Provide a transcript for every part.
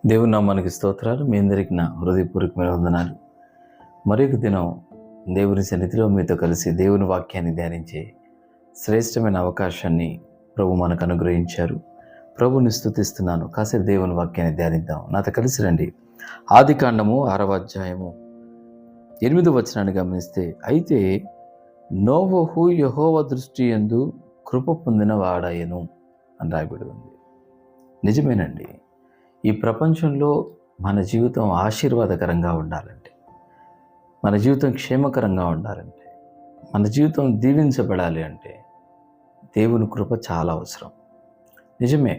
దేవుని నామానికి స్తోత్రాలు. మీ అందరికి నా హృదయపూర్వకమైన వందనాలు. మరొక దినం దేవుని సన్నిధిలో మీతో కలిసి దేవుని వాక్యాన్ని ధ్యానించే శ్రేష్టమైన అవకాశాన్ని ప్రభు మనకు అనుగ్రహించారు. ప్రభుని స్తుతిస్తున్నాను. కాసేపు దేవుని వాక్యాన్ని ధ్యానిద్దాం. నాతో కలిసి రండి. ఆదికాండము 6వ అధ్యాయము 8వ వచనాన్ని గమనిస్తే, అయితే నోవహు యెహోవా దృష్టి యందు కృప పొందిన వాడాయను అని రాయబడి ఉంది. నిజమేనండి. ఈ ప్రపంచంలో మన జీవితం ఆశీర్వాదకరంగా ఉండాలంటే, మన జీవితం క్షేమకరంగా ఉండాలంటే, మన జీవితం దీవించబడాలి అంటే దేవుని కృప చాలా అవసరం. నిజమే.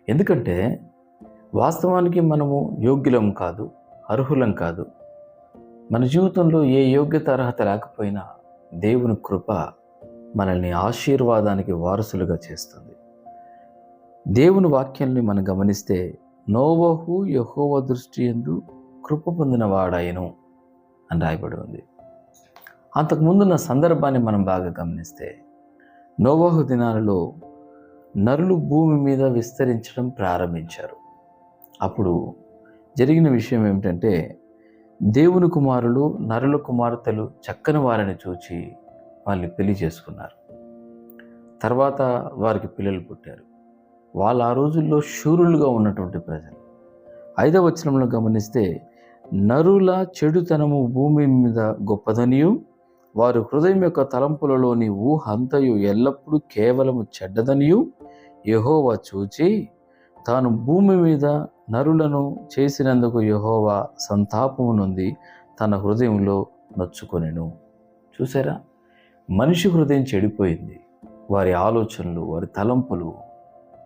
ఎందుకంటే వాస్తవానికి మనము యోగ్యులం కాదు, అర్హులం కాదు. మన జీవితంలో ఏ యోగ్యత అర్హత లేకపోయినా దేవుని కృప మనల్ని ఆశీర్వాదానికి వారసులుగా చేస్తుంది. దేవుని వాక్యాన్ని మనం గమనిస్తే, నోవహు యెహోవా దృష్టి యందు కృప పొందిన వాడాయను అని రాయబడి ఉంది. అంతకుముందున్న సందర్భాన్ని మనం బాగా గమనిస్తే, నోవహు దినాలలో నరులు భూమి మీద విస్తరించడం ప్రారంభించారు. అప్పుడు జరిగిన విషయం ఏమిటంటే, దేవుని కుమారులు నరుల కుమార్తెలు చక్కని వారిని చూచి వాళ్ళని పెళ్లి చేసుకున్నారు. తర్వాత వారికి పిల్లలు పుట్టారు. వాళ్ళు ఆ రోజుల్లో శూరులుగా ఉన్నటువంటి ప్రజలు. 5వ వచనంలో గమనిస్తే, నరుల చెడుతనము భూమి మీద గొప్పదనియు, వారు హృదయం యొక్క తలంపులలోని ఊహ అంతయు ఎల్లప్పుడూ కేవలము చెడ్డదనియు యెహోవా చూచి, తాను భూమి మీద నరులను చేసినందుకు యెహోవా సంతాపము నొంది తన హృదయంలో నొచ్చుకొనెను. చూసారా, మనిషి హృదయం చెడిపోయింది. వారి ఆలోచనలు, వారి తలంపులు,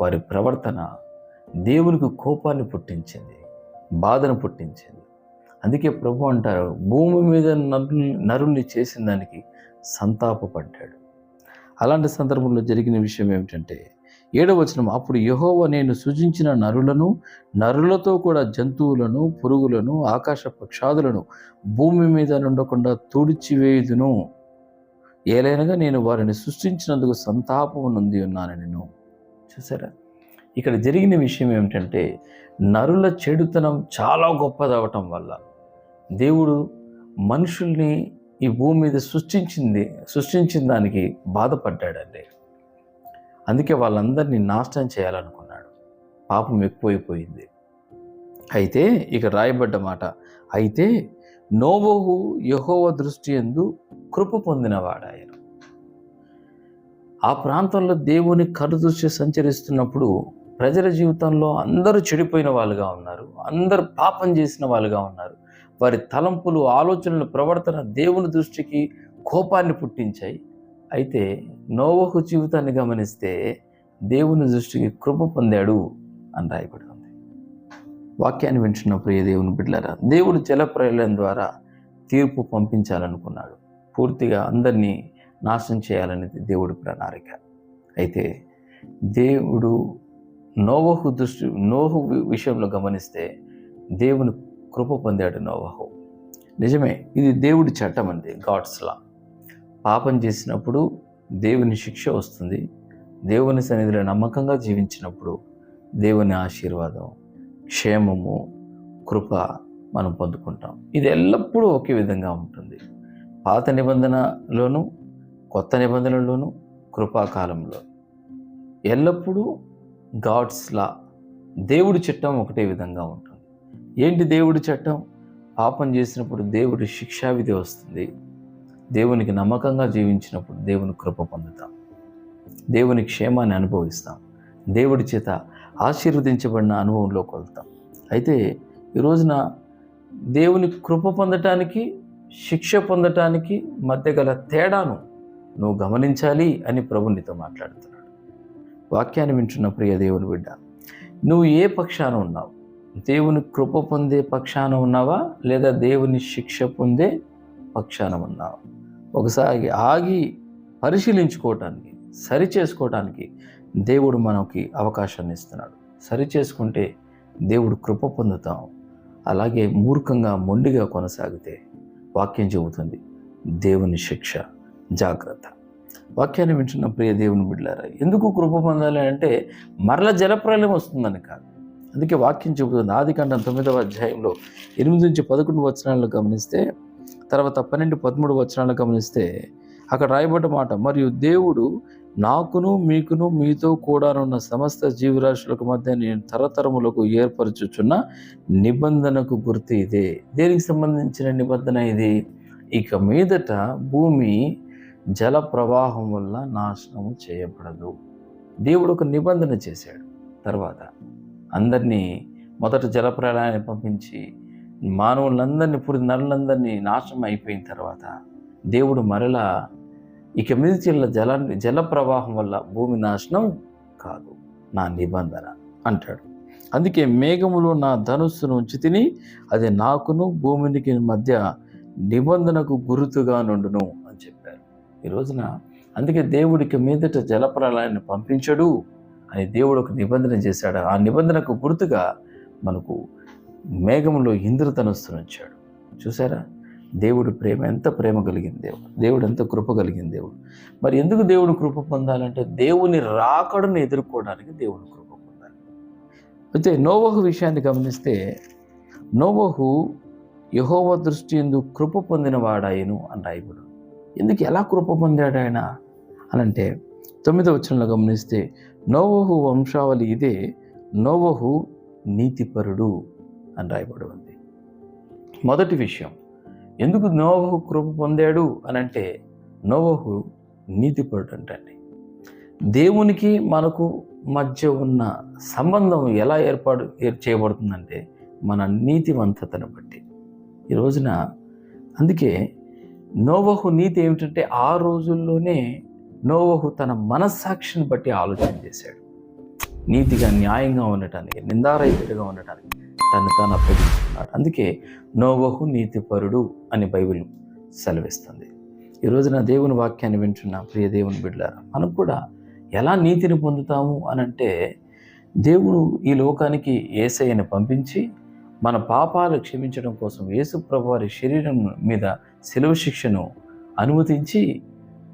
వారి ప్రవర్తన దేవునికి కోపాన్ని పుట్టించింది, బాధను పుట్టించింది. అందుకే ప్రభు అంటారు, భూమి మీద నరుల్ని చేసిన దానికి సంతాపపడ్డాడు. అలాంటి సందర్భంలో జరిగిన విషయం ఏమిటంటే, 7వ వచనం, అప్పుడు యెహోవా నేను సృజించిన నరులను, నరులతో కూడా జంతువులను, పురుగులను, ఆకాశ పక్షాదులను భూమి మీద నుండకుండా తుడిచివేయుదును. ఏలైనగా నేను వారిని సృష్టించినందుకు సంతాపము నొంది ఉన్నాను నేను. చూసారా, ఇక్కడ జరిగిన విషయం ఏమిటంటే, నరుల చెడుతనం చాలా గొప్పదవటం వల్ల దేవుడు మనుషుల్ని ఈ భూమి మీద సృష్టించిన దానికి బాధపడ్డాడండి. అందుకే వాళ్ళందరినీ నాశనం చేయాలనుకున్నాడు. పాపం ఎక్కువైపోయింది. అయితే ఇక రాయబడ్డ మాట, అయితే నోవహు యెహోవా దృష్టి యందు కృప పొందినవాడాయను. ఆ ప్రాంతంలో దేవుని కనుదృష్టి సంచరిస్తున్నప్పుడు ప్రజల జీవితంలో అందరూ చెడిపోయిన వాళ్ళుగా ఉన్నారు. అందరూ పాపం చేసిన వాళ్ళుగా ఉన్నారు. వారి తలంపులు, ఆలోచనలు, ప్రవర్తన దేవుని దృష్టికి కోపాన్ని పుట్టించాయి. అయితే నోవహు జీవితాన్ని గమనిస్తే దేవుని దృష్టికి కృప పొందాడు అని రాయబడి ఉంది. వాక్యాన్ని వింటున్నప్పుడు ఏ దేవుని బిడ్డలారా, దేవుడు జలప్రలయం ద్వారా తీర్పు పంపించాలనుకున్నాడు. పూర్తిగా అందరినీ నాశనం చేయాలనేది దేవుడి ప్రణాళిక. అయితే దేవుడు నోవహు విషయంలో గమనిస్తే దేవుని కృప పొందాడు నోవహు. నిజమే, ఇది దేవుడి చట్టం అండి, గాడ్స్ లా. పాపం చేసినప్పుడు దేవుని శిక్ష వస్తుంది. దేవుని సన్నిధిలో నమ్మకంగా జీవించినప్పుడు దేవుని ఆశీర్వాదం, క్షేమము, కృప మనం పొందుకుంటాం. ఇది ఎల్లప్పుడూ ఒకే విధంగా ఉంటుంది. పాత నిబంధనలోను, కొత్త నిబంధనలోను, కృపాకాలంలో ఎల్లప్పుడూ గాడ్స్ లా, దేవుడి చట్టం ఒకటే విధంగా ఉంటుంది. ఏంటి దేవుడి చట్టం? పాపం చేసినప్పుడు దేవుడి శిక్షావిధి వస్తుంది. దేవునికి నమ్మకంగా జీవించినప్పుడు దేవుని కృప పొందుతాం, దేవుని క్షేమాన్ని అనుభవిస్తాం, దేవుడి చేత ఆశీర్వదించబడిన అనుభవంలోకి వెళ్తాం. అయితే ఈ రోజున దేవుని కృప పొందటానికి, శిక్ష పొందటానికి మధ్య గల తేడాను నువ్వు గమనించాలి అని ప్రభు నీతో మాట్లాడుతున్నాడు. వాక్యాన్ని వింటున్న ప్రియ దేవుని బిడ్డ, నువ్వు ఏ పక్షాన ఉన్నావు? దేవుని కృప పొందే పక్షాన ఉన్నావా, లేదా దేవుని శిక్ష పొందే పక్షాన ఉన్నావా? ఒకసారి ఆగి పరిశీలించుకోవటానికి, సరి చేసుకోవటానికి దేవుడు మనకి అవకాశాన్ని ఇస్తున్నాడు. సరి చేసుకుంటే దేవుడు కృప పొందుతాం. అలాగే మూర్ఖంగా, మొండిగా కొనసాగితే వాక్యం చెబుతుంది దేవుని శిక్ష, జాగ్రత్త. వాక్యాన్ని వింటున్న ప్రియ దేవుని బిడ్డలారా, ఎందుకు కృప పొందాలి అంటే మరల జలప్రలయం వస్తుందని కాదు. అందుకే వాక్యం చెబుతుంది. ఆదికాండం 9వ అధ్యాయంలో 8-11 వచనాలను గమనిస్తే, తర్వాత 12-13 వచనాలను గమనిస్తే అక్కడ రాయబడ్డ మాట, మరియు దేవుడు నాకును మీకును మీతో కూడానున్న సమస్త జీవరాశులకు మధ్య నేను తరతరములకు ఏర్పరచుచున్న నిబంధనకు గుర్తు ఇదే. దేనికి సంబంధించిన నిబంధన ఇది? ఇక మీదట భూమి జల ప్రవాహం వల్ల నాశనము చేయబడదు. దేవుడు ఒక నిబంధన చేశాడు. తర్వాత అందరినీ మొదట జలప్రళయాన్ని పంపించి మానవులందరినీ నరులందరినీ నాశనం అయిపోయిన తర్వాత దేవుడు మరలా ఇక మీద జల ప్రవాహం వల్ల భూమి నాశనం కాదు, నా నిబంధన అంటాడు. అందుకే మేఘములో నా ధనుస్సును ఉంచి తిని అది నాకును భూమికి మధ్య నిబంధనకు గుర్తుగా నుండును అని చెప్పారు. ఈ రోజున అందుకే దేవుడికి మీదట జలప్రళయాన్ని పంపించడు అని దేవుడు ఒక నిబంధన చేశాడు. ఆ నిబంధనకు గుర్తుగా మనకు మేఘంలో ఇంద్రధనుస్సును ఉంచాడు. చూసారా, దేవుడు ప్రేమ ఎంత ప్రేమ కలిగిన దేవుడు ఎంత కృప కలిగిన దేవుడు. మరి ఎందుకు దేవుడు కృప పొందాలంటే దేవుని రాకడను ఎదుర్కోవడానికి దేవుడు కృప పొందాలి. అయితే నోవహు విషయాన్ని గమనిస్తే, నోవహు యెహోవా దృష్టి యందు కృప పొందిన వాడాయను అని రాయబడు. ఎందుకు, ఎలా కృప పొందాడు ఆయన అనంటే 9వ వచనంలో గమనిస్తే, నోవహు వంశావళి ఇదే, నోవహు నీతిపరుడు అని రాయబడి ఉంది. మొదటి విషయం, ఎందుకు నోవహు కృప పొందాడు అనంటే నోవహు నీతిపరుడు అంటండి. దేవునికి మనకు మధ్య ఉన్న సంబంధం ఎలా చేయబడుతుందంటే మన నీతివంతతను బట్టి. ఈ రోజున అందుకే నోవహు నీతి ఏమిటంటే, ఆ రోజుల్లోనే నోవహు తన మనస్సాక్షిని బట్టి ఆలోచన చేశాడు. నీతిగా న్యాయంగా ఉండటానికి, నిందారహితుడిగా ఉండటానికి తను అప్పగించుకున్నాడు. అందుకే నోవహు నీతిపరుడు అని బైబిల్ సెలవిస్తుంది. ఈ రోజున దేవుని వాక్యాన్ని వింటున్న ప్రియ దేవుని బిడ్డలారా, మనం కూడా ఎలా నీతిని పొందుతాము అనంటే, దేవుడు ఈ లోకానికి యేసయ్యను పంపించి మన పాపాలు క్షమించడం కోసం యేసు ప్రభువు వారి శరీరం మీద శిలువ శిక్షను అనుమతించి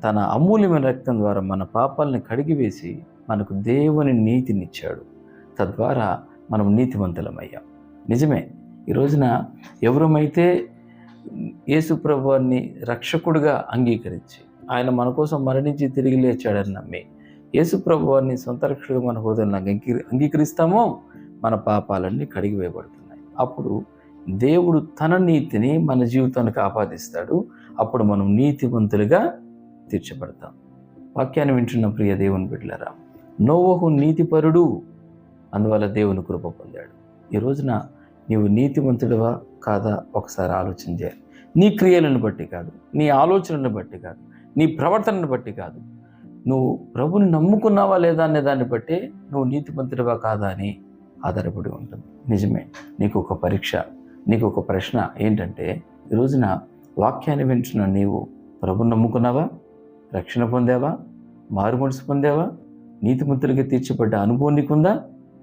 తన అమూల్యమైన రక్తం ద్వారా మన పాపాలను కడిగివేసి మనకు దేవుని నీతినిచ్చాడు. తద్వారా మనం నీతివంతులమయ్యాం. నిజమే, ఈ రోజున ఎవరమైతే యేసు ప్రభువుని రక్షకుడిగా అంగీకరించి ఆయన మన కోసం మరణించి తిరిగి లేచాడని నమ్మి యేసు ప్రభువుని సొంత రక్షకుడిగా మన హృదయంలో అంగీకరిస్తామో మన పాపాలన్నీ కడిగివేయబడుతున్నాయి. అప్పుడు దేవుడు తన నీతిని మన జీవితానికి ఆపాదిస్తాడు. అప్పుడు మనం నీతివంతులుగా తీర్చబడతాం. వాక్యాన్ని వింటున్న ప్రియ దేవుని బిడ్డలారా, నోవహు నీతిపరుడు, అందువల్ల దేవుని కృప పొందాడు. ఈ రోజున నీవు నీతివంతుడివా కాదా ఒకసారి ఆలోచన చేయాలి. నీ క్రియలను బట్టి కాదు, నీ ఆలోచనలను బట్టి కాదు, నీ ప్రవర్తనను బట్టి కాదు, నువ్వు ప్రభుని నమ్ముకున్నావా లేదా అనే దాన్ని బట్టి నువ్వు నీతివంతుడివా కాదా అని ఆధారపడి ఉంటుంది. నిజమే, నీకు ఒక పరీక్ష, నీకు ఒక ప్రశ్న ఏంటంటే, ఈ రోజున వాక్యాన్ని వింటున్న నీవు ప్రభుని నమ్ముకున్నావా, రక్షణ పొందావా, మారు మనసు పొందావా, నీతిమంతులుగా తీర్చబడ్డ అనుభవం నీకుందా?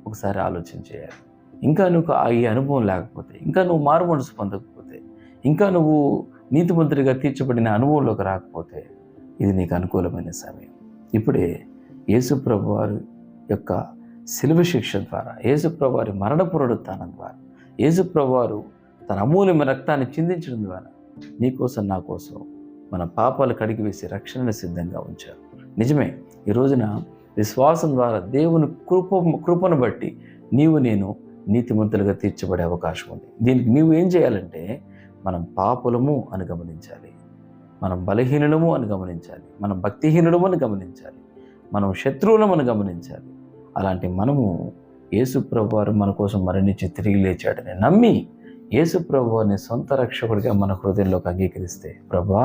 ఒకసారి ఆలోచన చేయాలి. ఇంకా నువ్వు ఈ అనుభవం లేకపోతే, ఇంకా నువ్వు మారు మనసు పొందకపోతే, ఇంకా నువ్వు నీతిమంతుడిగా తీర్చబడిన అనుభవంలోకి రాకపోతే, ఇది నీకు అనుకూలమైన సమయం. ఇప్పుడే యేసు ప్రభు వారి యొక్క శిలువ శిక్ష ద్వారా, యేసు ప్రభు వారి మరణ పునరుత్థానం ద్వారా, యేసు ప్రభు వారు తన అమూల్యమైన రక్తాన్ని చిందించడం ద్వారా నీకోసం నా కోసం మన పాపాలు కడిగి వేసి రక్షణను సిద్ధంగా ఉంచారు. నిజమే, ఈ రోజున విశ్వాసం ద్వారా దేవుని కృపను బట్టి నేను నీతిమంతులుగా తీర్చబడే అవకాశం ఉంది. దీనికి నీవు ఏం చేయాలంటే, మనం పాపులము అని గమనించాలి, మనం బలహీనులము అని గమనించాలి, మనం భక్తిహీనులము అని గమనించాలి, మనం శత్రువులము అని గమనించాలి. అలాంటి మనము యేసు ప్రభు వారు మన కోసం మరణించి తిరిగి లేచాడని నమ్మి యేసు ప్రభు వారిని సొంత రక్షకుడిగా మన హృదయంలోకి అంగీకరిస్తే, ప్రభువా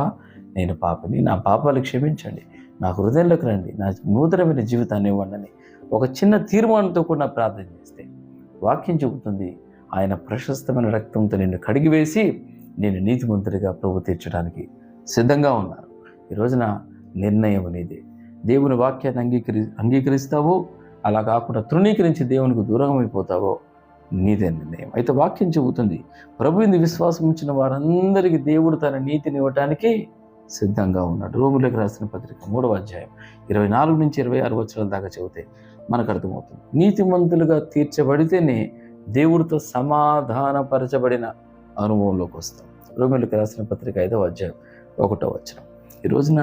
నేను పాపిని, నా పాపాలు క్షమించండి, నా హృదయంలోకి రండి, నా నూతనమైన జీవితాన్ని ఇవ్వండి ఒక చిన్న తీర్మానంతో కూడా ప్రార్థన చేస్తే, వాక్యం చెబుతుంది ఆయన ప్రశస్తమైన రక్తంతో నిన్ను కడిగివేసి నేను నీతిమంతుడిగా ప్రభు తీర్చడానికి సిద్ధంగా ఉన్నారు. ఈ రోజున నిర్ణయం అనేది దేవుని వాక్యాన్ని అంగీకరిస్తావో, అలా కాకుండా తృణీకరించి దేవునికి దూరంగా అయిపోతావో నీదే నిర్ణయం. అయితే వాక్యం చెబుతుంది, ప్రభువుని విశ్వాసం ఉంచిన వారందరికీ దేవుడు తన నీతిని ఇవ్వటానికి సిద్ధంగా ఉన్నాడు. రోమిలకు రాసిన పత్రిక 3వ అధ్యాయం 24 నుంచి 26 వచనాల దాకా చెబితే మనకు అర్థమవుతుంది. నీతిమంతులుగా తీర్చబడితేనే దేవుడితో సమాధానపరచబడిన అనుభవంలోకి వస్తాం. రోమీయులకు రాసిన పత్రిక 5వ అధ్యాయం 1వ వచనం. ఈ రోజున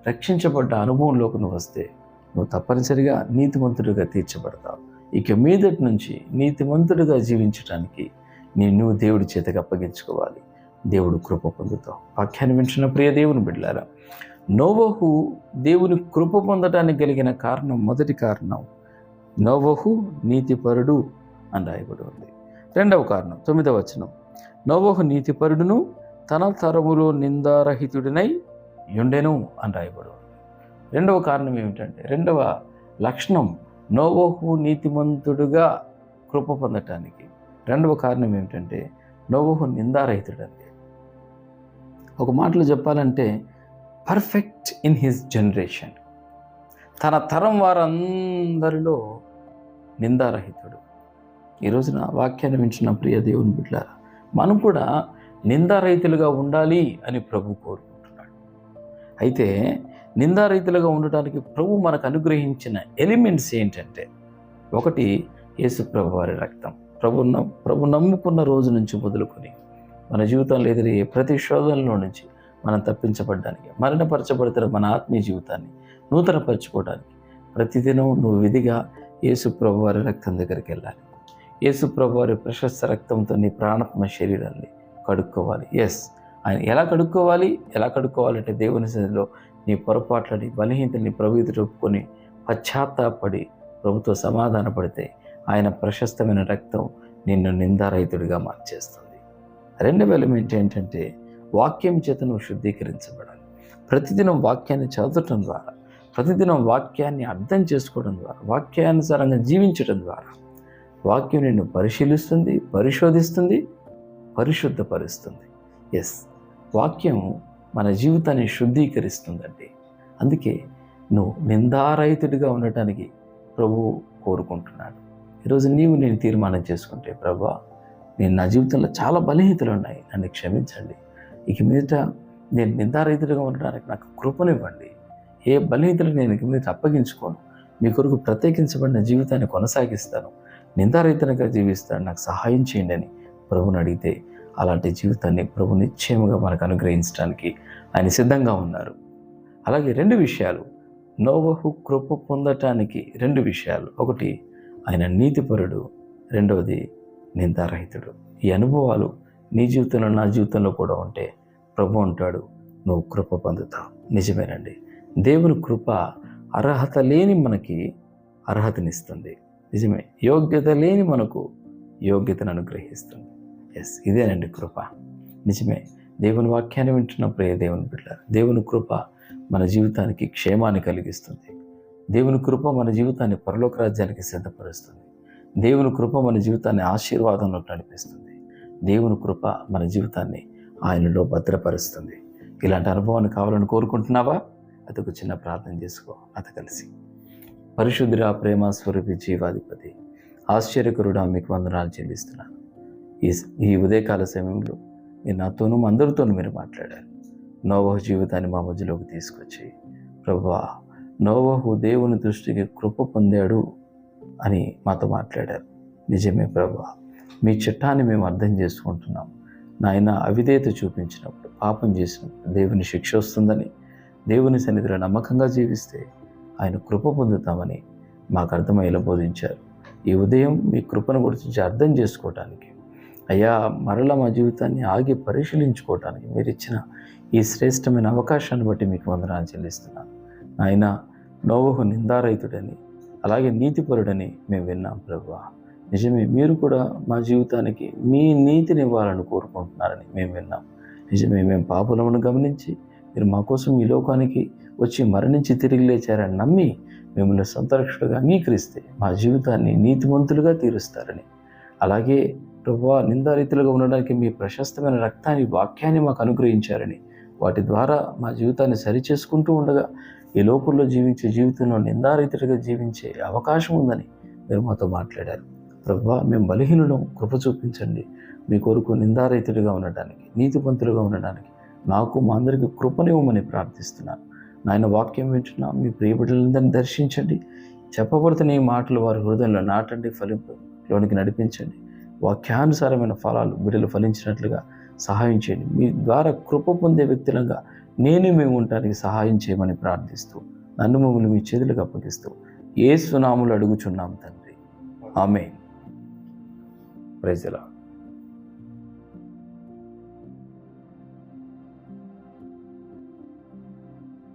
రక్షించబడ్డ అనుభవంలోకి నువ్వు వస్తే నువ్వు తప్పనిసరిగా నీతిమంతుడిగా తీర్చబడతావు. ఇక మీదటి నుంచి నీతిమంతుడిగా జీవించడానికి నువ్వు దేవుడి చేతకు అప్పగించుకోవాలి. దేవుడు కృప పొందుతావు. వాక్యాన్ని వింటున్న ప్రియ దేవుని బిడ్డలారా, నోవహు దేవుని కృప పొందడానికి కలిగిన కారణం, మొదటి కారణం నోవహు నీతిపరుడు అని రాయబడి ఉంది. రెండవ కారణం 9వ వచనం, నోవహు నీతిపరుడును తన తరములో నిందారహితుడినై యుండెను అని రాయబడి ఉంది. రెండవ కారణం ఏమిటంటే, రెండవ లక్షణం నోవహు నీతిమంతుడుగా కృప పొందటానికి రెండవ కారణం ఏమిటంటే నోవహు నిందారహితుడండి. ఒక మాటలో చెప్పాలంటే పర్ఫెక్ట్ ఇన్ హిస్ జనరేషన్. తన తరం వారందరిలో నిందారహితుడు. ఈ రోజున వాక్యాన్ని వింటున్న ప్రియ దేవుని బిడ్డలారా, మనం కూడా నిందారహితులుగా ఉండాలి అని ప్రభు కోరుకుంటున్నాడు. అయితే నిందారహితులుగా ఉండటానికి ప్రభు మనకు అనుగ్రహించిన ఎలిమెంట్స్ ఏంటంటే, ఒకటి యేసు ప్రభు వారి రక్తం. ప్రభు నమ్ముకున్న రోజు నుంచి మొదలుకొని మన జీవితంలో ఎదురయ్యే ప్రతి శోధనలో నుంచి మనం తప్పించబడడానికి, మరణపరచబడుతున్న మన ఆత్మీయ జీవితాన్ని నూతనపరచుకోవడానికి ప్రతిదినం నువ్వు విధిగా యేసు ప్రభు వారి రక్తం దగ్గరికి వెళ్ళాలి. యేసు ప్రభు వారి ప్రశస్త రక్తంతో నీ ప్రాణాత్మ శరీరాన్ని కడుక్కోవాలి. ఆయన ఎలా కడుక్కోవాలంటే దేవుని సన్నిధిలో నీ పొరపాట్లని, బలహీనతని ప్రభు ఎదుట ఒప్పుకొని పశ్చాత్తాపడి ప్రభుతో సమాధాన పడితే ఆయన ప్రశస్తమైన రక్తం నిన్ను నిందారహితుడిగా మార్చేస్తుంది. రెండవ ఎలిమెంట్ ఏంటంటే, వాక్యం చేత నువ్వు శుద్ధీకరించబడాలి. ప్రతిదినం వాక్యాన్ని చదవటం ద్వారా, ప్రతిదినం వాక్యాన్ని అర్థం చేసుకోవడం ద్వారా, వాక్యానుసారంగా జీవించడం ద్వారా వాక్యం నిన్ను పరిశీలిస్తుంది, పరిశోధిస్తుంది, పరిశుద్ధపరుస్తుంది. వాక్యం మన జీవితాన్ని శుద్ధీకరిస్తుందండి. అందుకే నువ్వు నిందారహితుడిగా ఉండటానికి ప్రభు కోరుకుంటున్నాడు. ఈరోజు నేను తీర్మానం చేసుకుంటే, ప్రభువా నేను నా జీవితంలో చాలా బలహీనతలు ఉన్నాయి, నన్ను క్షమించండి. ఇక మీదట నేను నిందారహితుడిగా ఉండడానికి నాకు కృపనివ్వండి. ఏ బలహీనతలు నేను ఇక మీద అప్పగించుకోను. మీ కొరకు ప్రత్యేకించబడిన జీవితాన్ని కొనసాగిస్తాను, నిందారహితునిగా జీవిస్తాను, నాకు సహాయం చేయండి అని ప్రభుని అడిగితే అలాంటి జీవితాన్ని ప్రభు నిశ్చయముగా మనకు అనుగ్రహించడానికి ఆయన సిద్ధంగా ఉన్నారు. అలాగే 2 విషయాలు నోవహు కృప పొందటానికి 2 విషయాలు. ఒకటి ఆయన నీతిపరుడు, రెండవది నిందారహితుడు. ఈ అనుభవాలు నీ జీవితంలో, నా జీవితంలో కూడా ఉంటే ప్రభు అంటాడు, నువ్వు కృప పొందుతావు. నిజమేనండి. దేవుని కృప అర్హత లేని మనకి అర్హతనిస్తుంది. నిజమే. యోగ్యత లేని మనకు యోగ్యతను అనుగ్రహిస్తుంది. ఇదేనండి కృప. నిజమే. దేవుని వాక్యాన్ని వింటున్న ప్రియ దేవుని బిడ్డలారా, దేవుని కృప మన జీవితానికి క్షేమాన్ని కలిగిస్తుంది. దేవుని కృప మన జీవితాన్ని పరలోక రాజ్యానికి సిద్ధపరుస్తుంది. దేవుని కృప మన జీవితాన్ని ఆశీర్వాదంలోకి నడిపిస్తుంది. దేవుని కృప మన జీవితాన్ని ఆయనలో భద్రపరుస్తుంది. ఇలాంటి అనుభవాన్ని కావాలని కోరుకుంటున్నావా? అదొక చిన్న ప్రార్థన చేసుకో నాతో కలిసి. పరిశుద్ధుడా, ప్రేమ స్వరూపి, జీవాధిపతి, ఆశ్చర్యకరుడా, మీకు వందనాలు చెల్లిస్తున్నాను. ఈ ఉదయకాల సమయంలో మీరు నాతోనూ అందరితోనూ మీరు మాట్లాడారు. నోవహు జీవితాన్ని మా మధ్యలోకి తీసుకొచ్చి, ప్రభువా నోవహు దేవుని దృష్టికి కృప పొందాడు అని మాతో మాట్లాడారు. నిజమే ప్రభువా, మీ చట్టాన్ని మేము అర్థం చేసుకుంటున్నాం. నాయన అవిధేయత చూపించినప్పుడు, పాపం చేసినప్పుడు దేవుని శిక్ష వస్తుందని, దేవుని సన్నిధిలో నమ్మకంగా జీవిస్తే ఆయన కృప పొందుతామని మాకు అర్థమయ్యేలా బోధించారు. ఈ ఉదయం మీ కృపను గురించి అర్థం చేసుకోవటానికి, అయ్యా మరలా మా జీవితాన్ని ఆగి పరిశీలించుకోవటానికి మీరు ఇచ్చిన ఈ శ్రేష్టమైన అవకాశాన్ని బట్టి మీకు వందనాలు చెల్లిస్తున్నాను. ఆయన నోవహు నిందారహితుడని, అలాగే నీతిపరుడని మేము విన్నాం ప్రభువా. నిజమే, మీరు కూడా మా జీవితానికి మీ నీతిని ఇవ్వాలని కోరుకుంటున్నారని మేము విన్నాం. నిజమే, మేము పాపులమును గమనించి మీరు మా కోసం ఈ లోకానికి వచ్చి మరణించి తిరిగి లేచారని నమ్మి మిమ్మల్ని సొంత రక్షకుడిగా అంగీకరిస్తే మా జీవితాన్ని నీతిమంతులుగా తీరుస్తారని, అలాగే ప్రభువా నిందారీతులుగా ఉండడానికి మీ ప్రశస్తమైన రక్తాన్ని, వాక్యాన్ని మాకు అనుగ్రహించారని, వాటి ద్వారా మా జీవితాన్ని సరిచేసుకుంటూ ఉండగా ఈ లోకంలో జీవించే జీవితంలో నిందారీతులుగా జీవించే అవకాశం ఉందని మీరు మాతో మాట్లాడారు. ప్రభువా మేము బలహీనులను, కృప చూపించండి. మీ కొరకు నిందారీతులుగా ఉండడానికి, నీతిమంతులుగా ఉండడానికి నాకు మా అందరికీ కృపనివ్వమని ప్రార్థిస్తున్నాను. నాయన వాక్యం వింటున్నా మీ ప్రియబిడ్డలందరినీ దర్శించండి. చెప్పబడుతున్న ఈ మాటలు వారి హృదయంలో నాటండి, ఫలింపులోనికి నడిపించండి. వాక్యానుసారమైన ఫలాలు బిడ్డలు ఫలించినట్లుగా సహాయం చేయండి. మీ ద్వారా కృప పొందే వ్యక్తులంగా మేము ఉండటానికి సహాయం చేయమని ప్రార్థిస్తూ నన్ను మమ్మల్ని మీ చేతులకు అప్పగిస్తూ యేసు నామములో అడుగుచున్నాం తండ్రి. ఆమేన్. Praise the lord.